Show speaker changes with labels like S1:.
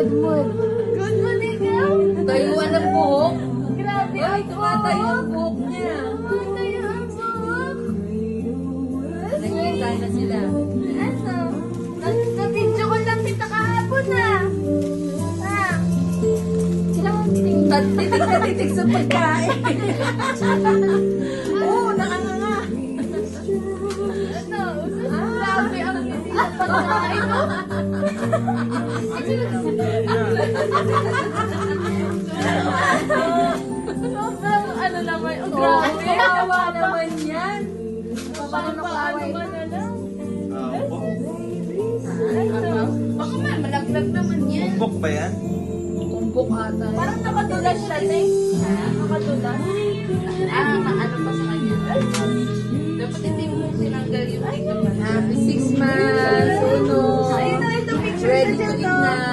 S1: Good mood.
S2: Good mo, ikaw?
S1: Tayuan ng buhok.
S2: Grabe
S1: Ay,
S2: ang
S1: tumatayo ang buhok niya.
S2: Tumatayo ang buhok.
S1: Nakikita na sila.
S2: Ano? Na-video ko lang kita kahapon ah. Ah. Sila mong titing.
S1: Titig na titig sa pagkain. Oo, nakanganga.
S2: Ano? Grabe ang titing ng pagkain mo. Sobrang ano naman. Oh, grabe.
S1: Kawawa naman yan.
S2: Paano ba na lang?
S1: Ano?
S2: Baka malaglag naman yan.
S3: Bok ba yan?
S1: Tumbok ata.
S2: Parang nakatulas siya, Teng. Nakatulas.
S1: Ano pa sa kanya? Dapat hindi mo sinanggal yung tingnan. Happy 6 months. Uno.
S2: Ayun na, ito picture
S1: Ready
S2: sa
S1: to eat
S2: dyan,
S1: na.